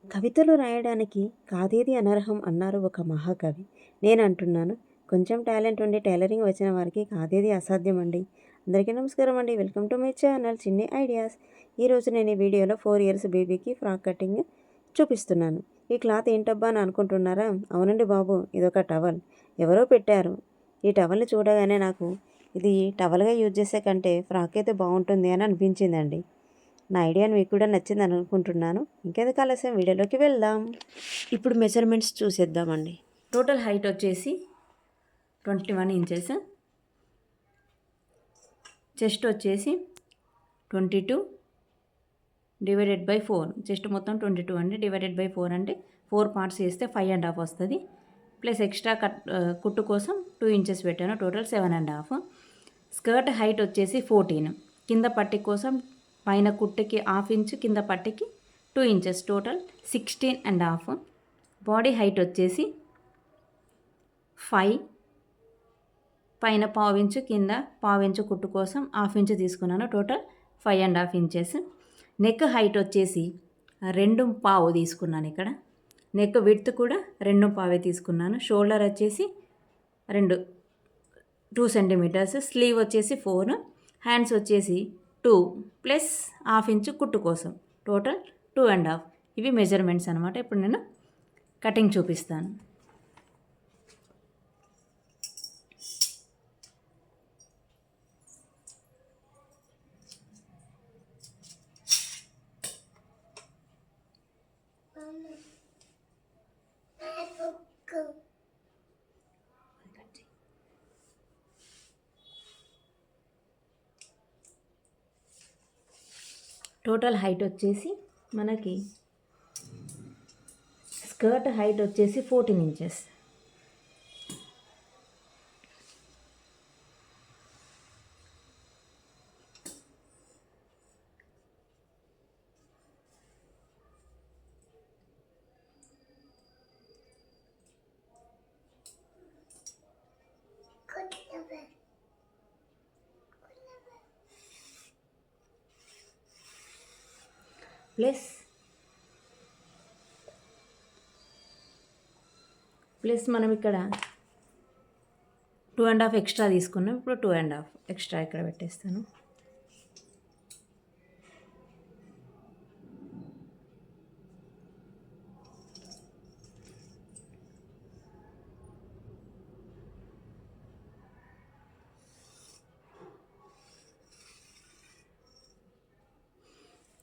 కవితలు రాయడానికి కాదేది అనర్హం అన్నారు ఒక మహాకవి. నేను అంటున్నాను, కొంచెం టాలెంట్ ఉండి టైలరింగ్ వచ్చిన వారికి కాదేది అసాధ్యం అండి. అందరికీ నమస్కారం అండి. వెల్కమ్ టు మై ఛానల్ చిన్ని ఐడియాస్. ఈరోజు నేను ఈ వీడియోలో 4 ఇయర్స్ బేబీకి ఫ్రాక్ కటింగ్ చూపిస్తున్నాను. ఈ క్లాత్ ఏంటబ్బా అని అనుకుంటున్నారా? అవునండి బాబు, ఇదొక టవల్. ఎవరో పెట్టారు. ఈ టవల్ని చూడగానే నాకు ఇది టవల్గా యూజ్ చేసే కంటే ఫ్రాక్ అయితే బాగుంటుంది అని అనిపించిందండి. నా ఐడియాని మీకు కూడా నచ్చింది అనుకుంటున్నాను. ఇంకెందుకు ఆలస్యం, వీడియోలోకి వెళ్దాం. ఇప్పుడు మెజర్మెంట్స్ చూసేద్దామండి. టోటల్ హైట్ వచ్చేసి 21 ఇంచెస్, చెస్ట్ వచ్చేసి 22 డివైడెడ్ బై 4. చెస్ట్ మొత్తం 22 అండి, డివైడెడ్ బై 4 అంటే 4 పార్ట్స్ చేస్తే 5.5 వస్తుంది. ప్లస్ ఎక్స్ట్రా కుట్టు కోసం 2 ఇంచెస్ పెట్టాను, టోటల్ 7.5. స్కర్ట్ హైట్ వచ్చేసి 14. కింద పట్టి కోసం పైన కుట్టుకి 1/2 ఇంచు, కింద పట్టికి 2 ఇంచెస్, టోటల్ 16.5. బాడీ హైట్ వచ్చేసి 5. పైన 1/2 ఇంచు, కింద 1/2 ఇంచు కుట్టు కోసం 1/2 ఇంచు తీసుకున్నాను, టోటల్ 5.5 ఇంచెస్. నెక్ హైట్ వచ్చేసి 2.5 తీసుకున్నాను. ఇక్కడ నెక్ విడ్త్ కూడా 2.5 తీసుకున్నాను. షోల్డర్ వచ్చేసి 2 సెంటీమీటర్స్. స్లీవ్ వచ్చేసి 4. హ్యాండ్స్ వచ్చేసి 2 ప్లస్ 1/2 ఇంచు కుట్టు కోసం, టోటల్ 2.5. ఇవి మెజర్మెంట్స్ అనమాట. ఇప్పుడు నేను కటింగ్ చూపిస్తాను. టోటల్ హైట్ వచ్చేసి మనకి స్కర్ట్ హైట్ వచ్చేసి 14 ఇంచెస్. ప్లస్ మనం ఇక్కడ 2.5 ఎక్స్ట్రా తీసుకున్నాం. ఇప్పుడు 2.5 ఎక్స్ట్రా ఇక్కడ పెట్టేస్తాను.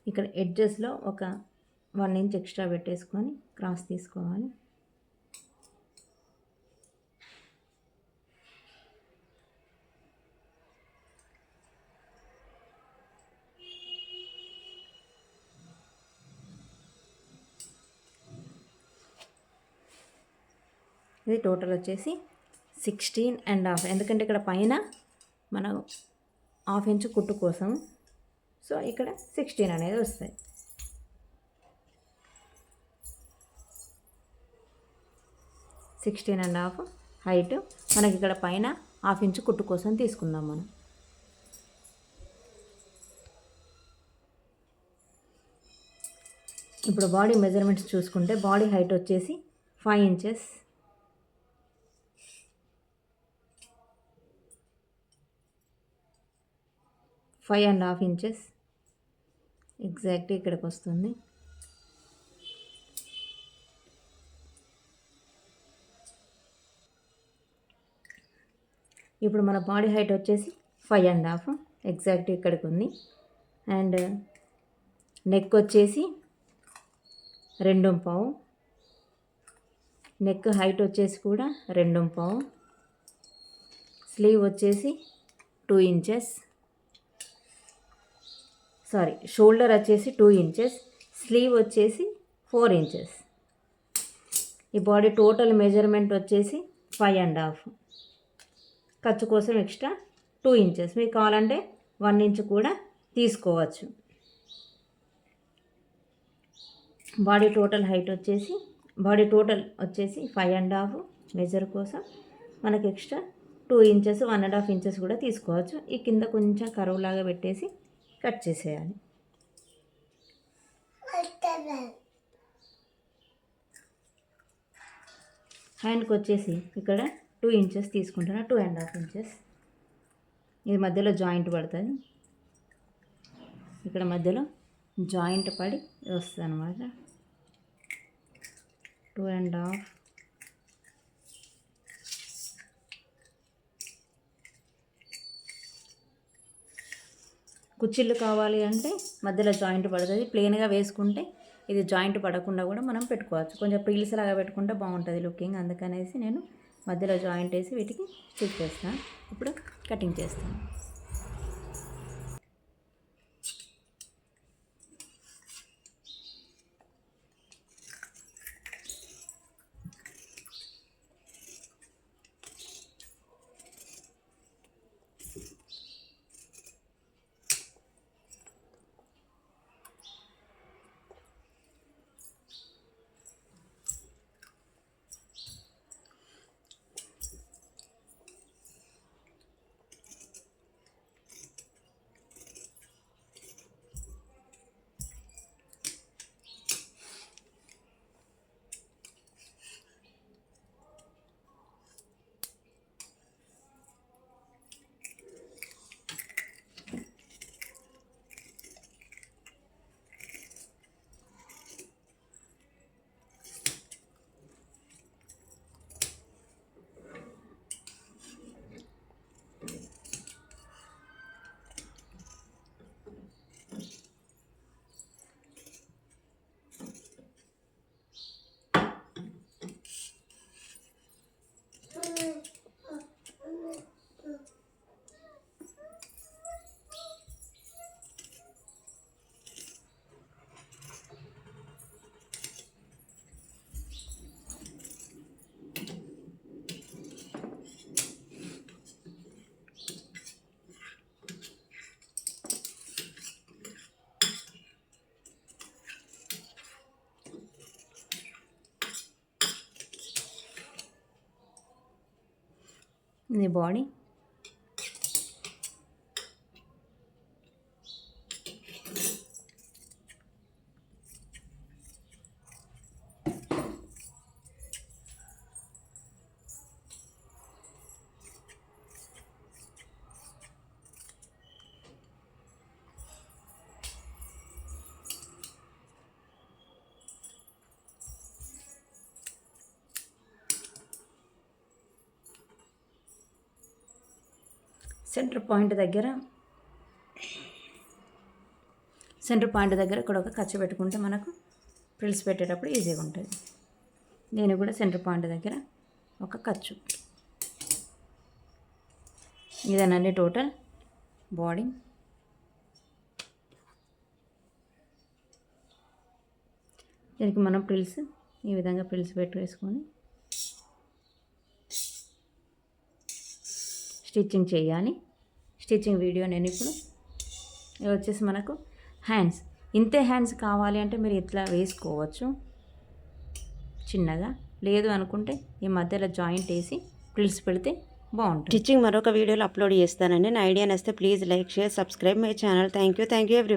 ఇక్కడ ఎడ్జెస్లో ఒక 1 ఇంచ్ ఎక్స్ట్రా పెట్టేసుకొని క్రాస్ తీసుకోవాలి. ఇది టోటల్ వచ్చేసి 16.5. ఎందుకంటే ఇక్కడ పైన మనం 1/2 ఇంచు కుట్టు కోసం, సో ఇక్కడ 16 అనేది వస్తాయి. Sixteen and half height. మనకి ఇక్కడ పైన 1/2 ఇంచు కుట్టు కోసం తీసుకుందాం మనం. ఇప్పుడు బాడీ మెజర్మెంట్స్ చూసుకుంటే బాడీ హైట్ వచ్చేసి 5 inches, five and half inches exact ఇక్కడికి వస్తుంది. ఇప్పుడు మన బాడీ హైట్ వచ్చేసి 5.5 ఎగ్జాక్ట్ ఇక్కడికి ఉంది. అండ్ నెక్ వచ్చేసి 2.5. నెక్ హైట్ వచ్చేసి కూడా 2.5. స్లీవ్ వచ్చేసి 2 ఇంచెస్, షోల్డర్ వచ్చేసి 2 ఇంచెస్, స్లీవ్ వచ్చేసి 4 ఇంచెస్. ఈ బాడీ టోటల్ మెజర్మెంట్ వచ్చేసి 5.5. ఖర్చు కోసం ఎక్స్ట్రా 2 ఇంచెస్, మీకు కావాలంటే 1 ఇంచ్ కూడా తీసుకోవచ్చు. బాడీ టోటల్ వచ్చేసి 5.5 మెజర్ కోసం మనకి ఎక్స్ట్రా 2 ఇంచెస్ 1.5 ఇంచెస్ కూడా తీసుకోవచ్చు. ఈ కింద కొంచెం కరువు లాగా పెట్టేసి కట్ చేసేయాలి. హ్యాండ్కి వచ్చేసి ఇక్కడ 2 ఇంచెస్ తీసుకుంటున్నా, 2.5 ఇంచెస్. ఇది మధ్యలో జాయింట్ పడుతుంది, ఇక్కడ మధ్యలో జాయింట్ పడి వస్తుంది అన్నమాట. 2.5. కుచ్చిళ్ళు కావాలి అంటే మధ్యలో జాయింట్ పడుతుంది. ప్లెయిన్గా వేసుకుంటే ఇది జాయింట్ పడకుండా కూడా మనం పెట్టుకోవచ్చు. కొంచెం ప్రిల్స్ లాగా పెట్టుకుంటే బాగుంటుంది లుకింగ్. అందుకనేసి నేను మధ్యలో జాయింట్ వేసి వీటికి స్టిచ్ చేస్తాను. ఇప్పుడు కటింగ్ చేస్తాను. ఇది బాడీ. సెంటర్ పాయింట్ దగ్గర ఇక్కడ ఒక ఖర్చు పెట్టుకుంటే మనకు ఫ్రిల్స్ పెట్టేటప్పుడు ఈజీగా ఉంటుంది. నేను కూడా సెంటర్ పాయింట్ దగ్గర ఒక ఖర్చు. ఇదేనండి టోటల్ బాడీ. దీనికి మనం ఫ్రిల్స్ ఈ విధంగా ఫ్రిల్స్ వేసుకొని స్టిచ్చింగ్ చేయాలి. స్టిచ్చింగ్ వీడియో నేను ఇప్పుడు ఇది వచ్చేసి మనకు హ్యాండ్స్. ఇంతే హ్యాండ్స్ కావాలి అంటే మీరు ఇట్లా వేసుకోవచ్చు చిన్నగా. లేదు అనుకుంటే ఈ మధ్యలో జాయింట్ వేసి ఫ్రిల్స్ పెడితే బాగుంటుంది. స్టిచ్చింగ్ మరొక వీడియోలో అప్లోడ్ చేస్తానండి. నా ఐడియా నచ్చితే please like, share, subscribe my channel. Thank you everyone.